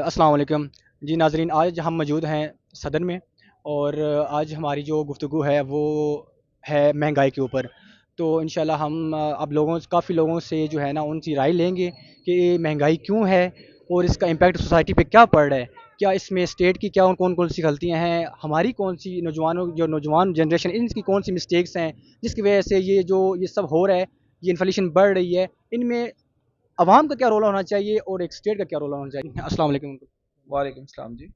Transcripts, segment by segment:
अस्सलाम वालेकुम। जी नाज़रीन, आज हम मौजूद हैं सदन में और आज हमारी जो गुफ्तगू है वो है महंगाई के ऊपर। तो इंशाल्लाह हम अब काफ़ी लोगों से जो है ना उनकी राय लेंगे कि महंगाई क्यों है और इसका इम्पैक्ट सोसाइटी पे क्या पड़ रहा है। क्या इसमें स्टेट की क्या कौन-कौन सी गलतियाँ हैं, हमारी कौन-सी नौजवान जनरेशन इनकी कौन-सी मिस्टेक्स हैं, जिसकी वजह से ये सब हो रहा है, ये इन्फ्लेशन बढ़ रही है। इनमें अवाम का क्या रोल होना चाहिए और एक स्टेट का क्या रोल होना चाहिए? अस्सलाम वालेकुम। वालेकुम सलाम जी।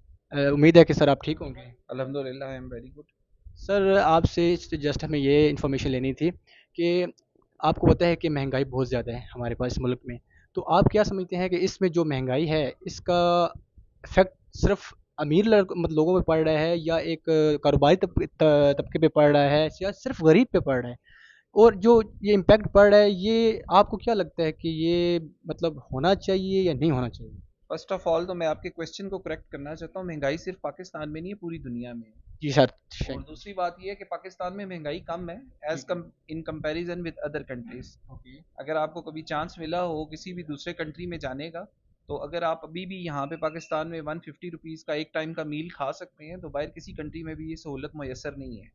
उम्मीद है कि सर आप ठीक होंगे। अल्हम्दुलिल्लाह I am very good. Sir आपसे जस्ट हमें ये इन्फॉर्मेशन लेनी थी कि आपको पता है कि महंगाई बहुत ज़्यादा है हमारे पास मुल्क में। तो आप क्या समझते हैं कि इसमें जो महंगाई है इसका इफ़ेक्ट सिर्फ़ अमीर लोगों पे पड़ रहा है या एक कारोबारी तबके पे पड़ रहा है या सिर्फ़ गरीब पे पड़ रहा है? और जो ये इम्पैक्ट पड़ रहा है ये आपको क्या लगता है कि ये मतलब होना चाहिए या नहीं होना चाहिए? फर्स्ट ऑफ ऑल तो मैं आपके क्वेश्चन को करेक्ट करना चाहता हूँ, महंगाई सिर्फ पाकिस्तान में नहीं है, पूरी दुनिया में है। जी सर। और दूसरी बात ये है कि पाकिस्तान में महंगाई कम है एज ठीक है। कम in comparison with other countries. Okay. अगर आपको कभी चांस मिला हो किसी भी दूसरे कंट्री में जाने का, तो अगर आप अभी भी यहाँ पे पाकिस्तान में 150 रुपीज़ का एक टाइम का मील खा सकते हैं, तो बाहर किसी कंट्री में भी ये सहूलत मैसर नहीं है।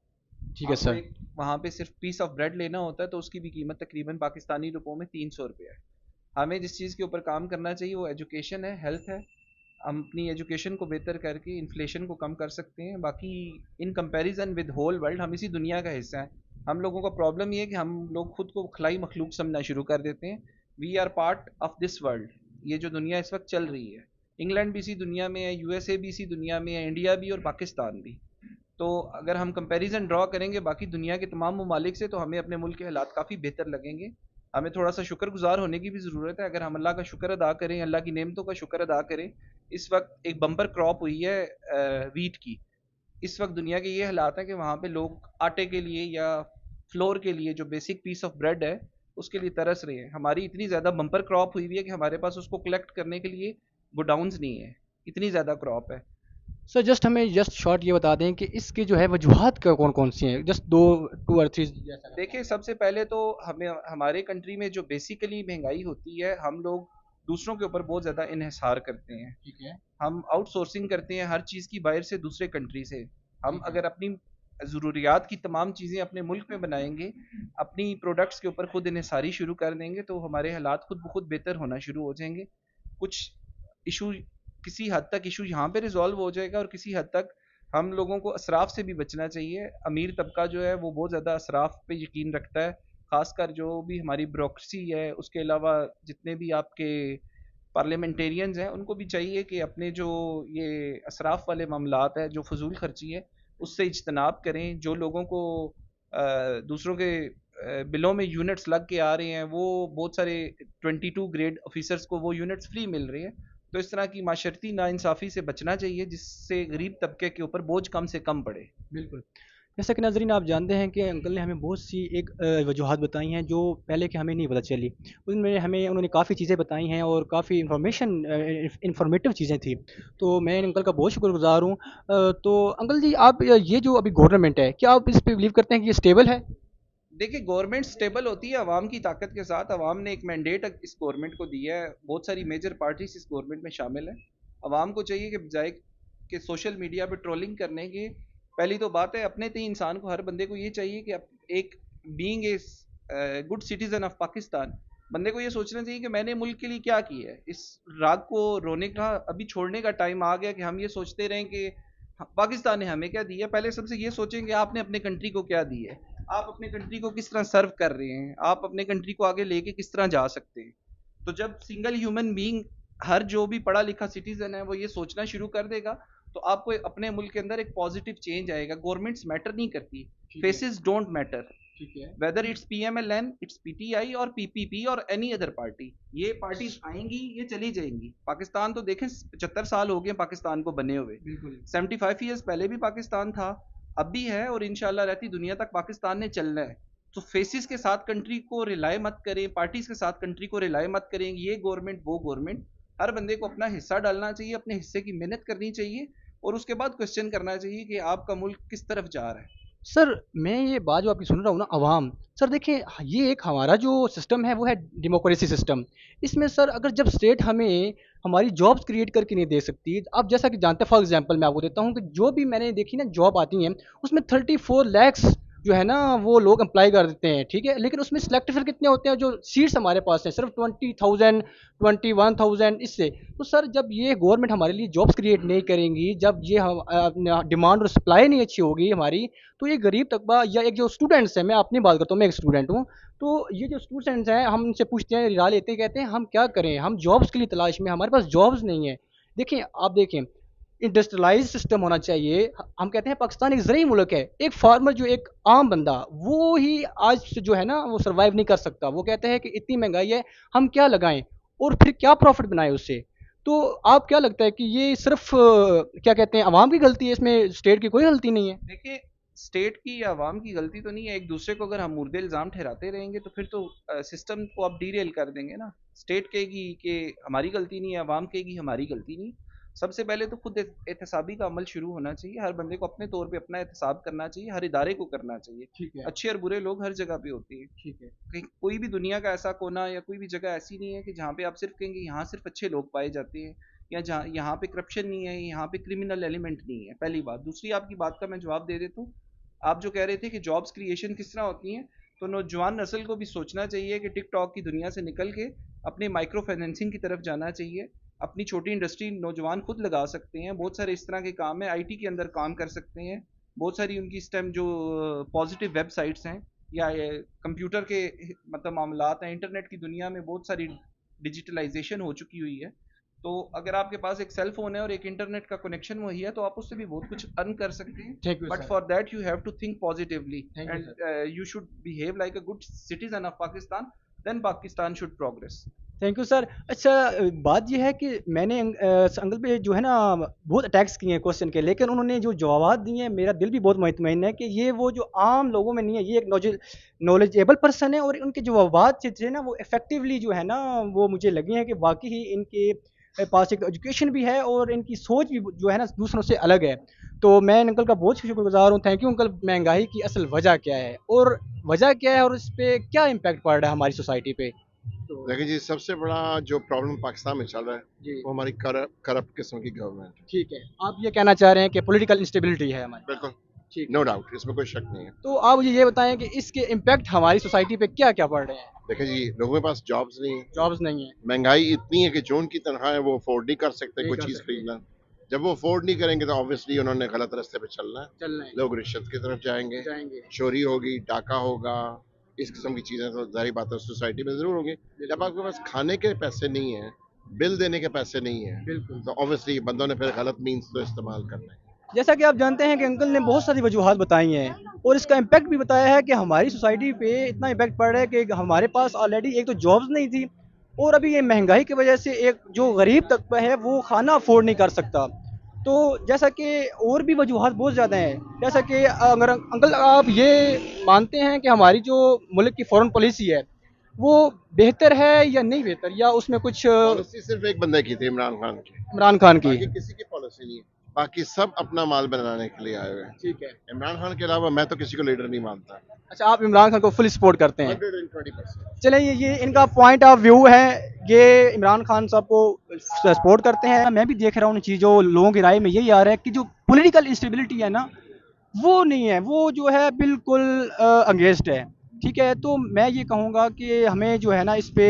ठीक है आपको सर। एक वहाँ पे सिर्फ पीस ऑफ ब्रेड लेना होता है, तो उसकी भी कीमत तकरीबन पाकिस्तानी रुपयों में 300 रुपये है। हमें जिस चीज़ के ऊपर काम करना चाहिए वो एजुकेशन है, हेल्थ है। हम अपनी एजुकेशन को बेहतर करके इन्फ्लेशन को कम कर सकते हैं। बाकी in comparison with whole world हम इसी दुनिया का हिस्सा हैं। हम लोगों का प्रॉब्लम ये है कि हम लोग खुद को खलाई मखलूक समझना शुरू कर देते हैं। We are part of this world. ये जो दुनिया इस वक्त चल रही है, इंग्लैंड भी इसी दुनिया में है, यूएसए भी इसी दुनिया में है, इंडिया भी और पाकिस्तान भी। तो अगर हम कंपैरिजन ड्रॉ करेंगे बाकी दुनिया के तमाम ममालिक से, तो हमें अपने मुल्क के हालात काफ़ी बेहतर लगेंगे। हमें थोड़ा सा शुक्रगुजार होने की भी ज़रूरत है। अगर हम अल्लाह का शुक्र अदा करें, अल्लाह की नेमतों का शुक्र अदा करें। इस वक्त एक बम्पर क्रॉप हुई है वीट की। इस वक्त दुनिया के ये हालात हैं कि वहाँ पे लोग आटे के लिए या फ्लोर के लिए, जो बेसिक पीस ऑफ ब्रेड है, उसके लिए तरस रहे हैं। हमारी इतनी ज़्यादा बम्पर क्रॉप हुई हुई है कि हमारे पास उसको कलेक्ट करने के लिए गोडाउंस नहीं है। इतनी ज़्यादा क्रॉप है। सर जस्ट हमें जस्ट शॉर्ट ये बता दें कि इसकी जो है वजूहात कौन-कौन सी हैं? जस्ट 2 2 और 3 जैसा लगता देखिए, है। सबसे पहले तो हमें हमारे कंट्री में जो बेसिकली महंगाई होती है, हम लोग दूसरों के ऊपर बहुत ज़्यादा इन्हिसार करते हैं। ठीक है। हम आउटसोर्सिंग करते हैं हर चीज़ की बाहर से, दूसरे कंट्री से। हम ठीक है। अगर अपनी ज़रूरियात की तमाम चीज़ें अपने मुल्क में बनाएंगे, अपनी प्रोडक्ट्स के ऊपर खुद इन्हिसारी शुरू कर देंगे, तो हमारे हालात खुद ब खुद बेहतर होना शुरू हो जाएंगे। कुछ इशू, किसी हद तक इशू यहाँ पे रिजॉल्व हो जाएगा और किसी हद तक हम लोगों को असराफ से भी बचना चाहिए। अमीर तबका जो है वो बहुत ज़्यादा असराफ पे यकीन रखता है। ख़ासकर जो भी हमारी ब्यूरोक्रेसी है, उसके अलावा जितने भी आपके पार्लियामेंटेरियंस हैं, उनको भी चाहिए कि अपने जो ये असराफ वाले मामलात हैं, जो फजूल खर्ची है, उससे इज्तनाब करें। जो लोगों को दूसरों के बिलों में यूनिट्स लग के आ रहे हैं, वो बहुत सारे 22 ग्रेड ऑफिसर्स को वो यूनिट्स फ्री मिल रही है। तो इस तरह की माशरती नाइंसाफ़ी से बचना चाहिए, जिससे गरीब तबके के ऊपर बोझ कम से कम पड़े। बिल्कुल। जैसा कि नाज़रीन आप जानते हैं कि अंकल ने हमें बहुत सी एक वजूहात बताई हैं जो पहले कि हमें नहीं पता चली। उनमें हमें उन्होंने काफ़ी चीज़ें बताई हैं और काफ़ी इन्फॉर्मेटिव चीज़ें थी। तो मैं अंकल का बहुत शुक्रगुज़ार हूँ। तो अंकल जी आप ये जो अभी गवर्नमेंट है, क्या आप इस पे बिलीव करते हैं कि ये स्टेबल है? देखिए, गवर्नमेंट स्टेबल होती है अवाम की ताकत के साथ। अवाम ने एक मैंडेट इस गवर्नमेंट को दिया है। बहुत सारी मेजर पार्टीज इस गवर्नमेंट में शामिल हैं। अवाम को चाहिए कि बजाय कि सोशल मीडिया पे ट्रोलिंग करने के, पहली तो बात है अपने तय इंसान को, हर बंदे को ये चाहिए कि एक being a good citizen of Pakistan, बंदे को ये सोचना चाहिए कि मैंने मुल्क के लिए क्या किया है। इस राग को रोने का अभी छोड़ने का टाइम आ गया कि हम ये सोचते रहें कि पाकिस्तान ने हमें क्या दिया। पहले सबसे ये सोचें कि आपने अपने कंट्री को क्या दिया है, आप अपने कंट्री को किस तरह सर्व कर रहे हैं, आप अपने कंट्री को आगे लेके किस तरह जा सकते हैं। तो जब सिंगल ह्यूमन बीइंग, हर जो भी पढ़ा लिखा सिटीजन है, वो ये सोचना शुरू कर देगा, तो आपको अपने मुल्क के अंदर एक पॉजिटिव चेंज आएगा। गवर्नमेंट्स मैटर नहीं करती, ठीक है। Faces don't matter. ठीक है। Whether it's PMLN, it's PTI और पीपीपी और एनी अदर पार्टी, ये पार्टीज आएंगी, ये चली जाएंगी। पाकिस्तान तो देखें, 75 साल हो गए पाकिस्तान को बने हुए। बिल्कुल। 75 ईयर्स पहले भी पाकिस्तान था, अब भी है, और इंशाल्लाह रहती दुनिया तक पाकिस्तान ने चलना है। तो फेसिस के साथ कंट्री को रिलाय मत करें, पार्टीज के साथ कंट्री को रिलाय मत करें, ये गवर्नमेंट वो गवर्नमेंट। हर बंदे को अपना हिस्सा डालना चाहिए, अपने हिस्से की मेहनत करनी चाहिए, और उसके बाद क्वेश्चन करना चाहिए कि आपका मुल्क किस तरफ जा रहा है। सर मैं ये बात जो आपकी सुन रहा हूँ ना, अवाम, सर देखिए, ये एक हमारा जो सिस्टम है वो है डेमोक्रेसी सिस्टम। इसमें सर अगर जब स्टेट हमें हमारी जॉब्स क्रिएट करके नहीं दे सकती, आप जैसा कि जानते हैं, फॉर एग्जांपल मैं आपको देता हूँ कि जो भी मैंने देखी ना जॉब आती हैं, उसमें 34 lakhs जो है ना वो लोग अप्लाई कर देते हैं, ठीक है, लेकिन उसमें सिलेक्ट फिर कितने होते हैं, जो सीट्स हमारे पास हैं सिर्फ 20,000, 21,000 इससे। तो सर जब ये गवर्नमेंट हमारे लिए जॉब्स क्रिएट नहीं करेंगी, जब ये हम डिमांड और सप्लाई नहीं अच्छी होगी हमारी, तो ये गरीब तबका या एक जो स्टूडेंट्स हैं, मैं अपनी बात करता हूँ, मैं एक स्टूडेंट हूँ, तो ये जो स्टूडेंट्स हैं हम उनसे पूछते हैं, राय लेते हैं, कहते हैं हम क्या करें, हम जॉब्स के लिए तलाश में, हमारे पास जॉब्स नहीं है। देखिए आप देखें, इंडस्ट्रियलाइज सिस्टम होना चाहिए। हम कहते हैं पाकिस्तान एक ज़रूरी मुल्क है, एक फार्मर जो एक आम बंदा, वो ही आज से जो है ना वो सर्वाइव नहीं कर सकता। वो कहते हैं कि इतनी महंगाई है, हम क्या लगाएं और फिर क्या प्रॉफिट बनाएं उससे। तो आप क्या लगता है कि ये सिर्फ क्या कहते हैं अवाम की गलती है, इसमें स्टेट की कोई गलती नहीं है? देखिए, स्टेट की या आवाम की गलती तो नहीं है। एक दूसरे को अगर हम मुर्दे इल्ज़ाम ठहराते रहेंगे तो फिर तो सिस्टम को आप डीरेल कर देंगे ना। स्टेट कहेगी कि हमारी गलती नहीं है, आवाम कहेगी हमारी गलती नहीं। सबसे पहले तो खुद एहतसाबी का अमल शुरू होना चाहिए। हर बंदे को अपने तौर पे अपना एहतसाब करना चाहिए, हर इदारे को करना चाहिए। ठीक है। अच्छे और बुरे लोग हर जगह पे होते हैं। ठीक है। कहीं कोई भी दुनिया का ऐसा कोना या कोई भी जगह ऐसी नहीं है कि जहाँ पे आप सिर्फ कहेंगे यहाँ सिर्फ अच्छे लोग पाए जाते हैं, या जहाँ यहाँ पे करप्शन नहीं है, यहाँ पे क्रिमिनल एलिमेंट नहीं है। पहली बात। दूसरी, आपकी बात का मैं जवाब दे देता हूँ। आप जो कह रहे थे कि जॉब्स क्रिएशन किस तरह होती हैं, तो नौजवान नस्ल को भी सोचना चाहिए कि टिकटॉक की दुनिया से निकल के अपने माइक्रो फाइनेंसिंग की तरफ जाना चाहिए। अपनी छोटी इंडस्ट्री नौजवान खुद लगा सकते हैं। बहुत सारे इस तरह के काम है, आईटी के अंदर काम कर सकते हैं। बहुत सारी उनकी इस टाइम जो पॉजिटिव वेबसाइट्स हैं या कंप्यूटर के मतलब मामलात हैं, इंटरनेट की दुनिया में बहुत सारी डिजिटलाइजेशन हो चुकी हुई है। तो अगर आपके पास एक सेल फोन है और एक इंटरनेट का कनेक्शन वही है, तो आप उससे भी बहुत कुछ अर्न कर सकते हैं। Thank you but sir. For that you have to think positively thank you and sir. You should behave like a good citizen of Pakistan, then Pakistan should progress. Thank you sir. अच्छा, बात ये है कि मैंने अंकल पे जो है ना बहुत अटैक्स किए हैं क्वेश्चन के, लेकिन उन्होंने जो जवाब दिए हैं मेरा दिल भी बहुत मुतमईन है कि ये वो जो आम लोगों में नहीं है, ये एक नॉलेजेबल पर्सन है, और उनके जो जवाब थे ना वो इफेक्टिवली जो है ना वो मुझे लगे हैं कि वाकई ही इनके पास एक एजुकेशन भी है और इनकी सोच भी जो है ना दूसरों से अलग है। तो मैं अंकल का बहुत शुक्रगुजार हूँ। Thank you uncle. महंगाई की असल वजह क्या है, और वजह क्या है, और इस पे क्या इम्पैक्ट पड़ रहा है हमारी सोसाइटी पे? तो देखिए जी, सबसे बड़ा जो प्रॉब्लम पाकिस्तान में चल रहा है जी, वो हमारी करप्ट किस्म की गवर्नमेंट है। ठीक है। आप ये कहना चाह रहे हैं कि पॉलिटिकल इंस्टेबिलिटी है हमारी? बिल्कुल, ठीक नो है। डाउट, इसमें कोई शक नहीं है। तो आप मुझे ये बताएं कि इसके इम्पैक्ट हमारी सोसाइटी पे क्या-क्या पड़ रहे हैं? देखिए जी, लोगों के पास जॉब्स नहीं है, जॉब्स नहीं है, महंगाई इतनी है कि जो उनकी तनख्वाह है वो अफोर्ड नहीं कर सकते नहीं कोई कर चीज़ सकते, खरीदना। जब वो अफोर्ड नहीं करेंगे तो ऑब्वियसली उन्होंने गलत रास्ते पे चलना है। चल रहे हैं, लोग रिश्वत की तरफ जाएंगे, जाएँगे। चोरी होगी, डाका होगा, इस किस्म की चीज़ें तो ज़ाहिर बात है सोसाइटी में ज़रूर होंगी। जब बिल्कुल, आपके पास खाने के पैसे नहीं हैं, बिल देने के पैसे नहीं हैं, बिल्कुल। तो ऑब्वियसली बंदों ने फिर गलत मीन्स तो इस्तेमाल करना है। जैसा कि आप जानते हैं कि अंकल ने बहुत सारी वजूहात बताई हैं और इसका इम्पैक्ट भी बताया है कि हमारी सोसाइटी पे इतना इम्पैक्ट पड़ रहा है कि हमारे पास ऑलरेडी एक तो जॉब्स नहीं थी, और अभी ये महंगाई की वजह से एक जो गरीब तबका है वो खाना अफोर्ड नहीं कर सकता। तो जैसा कि और भी वजूहात बहुत ज़्यादा हैं, जैसा कि अगर अंकल आप ये मानते हैं कि हमारी जो मुल्क की फॉरेन पॉलिसी है वो बेहतर है या नहीं बेहतर, या उसमें कुछ पॉलिसी सिर्फ एक बंदे की थी, इमरान खान की। इमरान खान की? बाकी किसी की पॉलिसी नहीं है। बाकी सब अपना माल बनाने के लिए आए हुए हैं। ठीक है। इमरान खान के अलावा मैं तो किसी को लीडर नहीं मानता। अच्छा, आप इमरान खान को फुल सपोर्ट करते हैं? 120%। चलें, ये इनका पॉइंट ऑफ व्यू है, ये इमरान खान साहब को सपोर्ट करते हैं। मैं भी देख रहा हूँ उन चीज़ों, लोगों की राय में यही आ रहा है कि जो पॉलिटिकल इंस्टेबिलिटी है ना वो नहीं है, वो जो है बिल्कुल अगेंस्ट है। ठीक है, तो मैं ये कहूँगा कि हमें जो है ना इस पे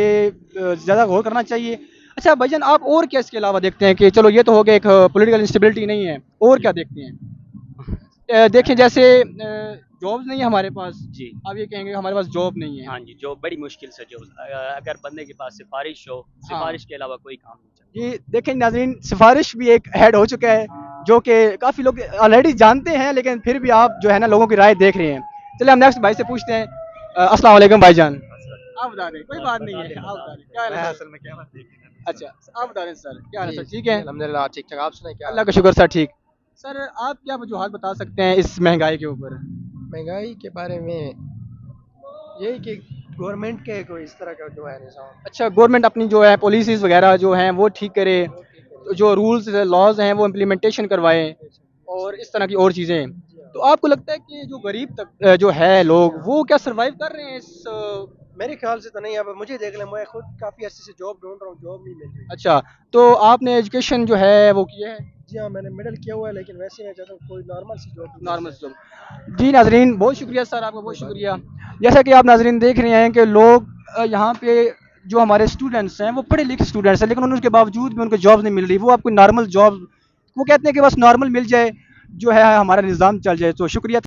ज़्यादा गौर करना चाहिए। अच्छा भाईजान, आप और क्या इसके अलावा देखते हैं कि चलो ये तो हो गया एक पॉलिटिकल इंस्टेबिलिटी नहीं है, और क्या देखते हैं? देखें जैसे जॉब्स नहीं है हमारे पास, जी। आप ये कहेंगे हमारे पास जॉब नहीं है। हाँ जी, जो बड़ी मुश्किल से जो अगर बंदे के पास सिफ़ारिश हो, हाँ, सिफ़ारिश के अलावा कोई काम नहीं चलता। ये देखें नाज़रीन, सिफ़ारिश भी एक ऐड हो चुका है, जो कि काफ़ी लोग ऑलरेडी जानते हैं, लेकिन फिर भी आप जो है ना लोगों की राय देख रहे हैं। चलिए हम नेक्स्ट भाई से पूछते हैं। अस्सलाम वालेकुम भाईजान। आप बता दें, कोई बात नहीं है, आप बता दें क्या हाल है सर? असल में क्या बात है? अच्छा, आप बता दें सर, क्या हाल है जी, सर, ठीक है? अल्हम्दुलिल्लाह ठीक ठाक। आप सुनाए क्या हाल अल्लाह है? का शुक्र सर, ठीक। सर आप क्या वजूहात बता सकते हैं इस महंगाई के ऊपर? महंगाई के बारे में यही कि गवर्नमेंट के कोई इस तरह का जो है निज़ाम अच्छा, गवर्नमेंट अपनी जो है पॉलिसीज़ वगैरह जो हैं वो ठीक करे, तो जो रूल्स लॉज हैं वो इम्प्लीमेंटेशन करवाएं, और इस तरह की और चीज़ें। तो आपको लगता है कि जो गरीब तक जो है लोग वो क्या सरवाइव कर रहे हैं इस मेरे ख्याल से तो नहीं। अब मुझे देख लें, मैं खुद काफ़ी अर्से से जॉब ढूंढ रहा हूँ, जॉब नहीं मिल रही। अच्छा, तो आपने एजुकेशन जो है वो किया है? जी हाँ, मैंने मिडिल किया हुआ है, लेकिन वैसे मैं चाहता हूँ कोई नॉर्मल सी जॉब मिल नॉर्मल जाए। जॉब। जी नाजरीन, बहुत शुक्रिया सर, आपका बहुत शुक्रिया। जैसा कि आप नाजरीन देख रहे हैं कि लोग यहाँ पे जो हमारे स्टूडेंट्स हैं वो पढ़े लिखे स्टूडेंट्स हैं, लेकिन उनके बावजूद भी उनको जॉब नहीं मिल रही। वो आपको नॉर्मल जॉब, वो कहते हैं कि बस नॉर्मल मिल जाए, जो है हमारा निज़ाम चल जाए। तो शुक्रिया।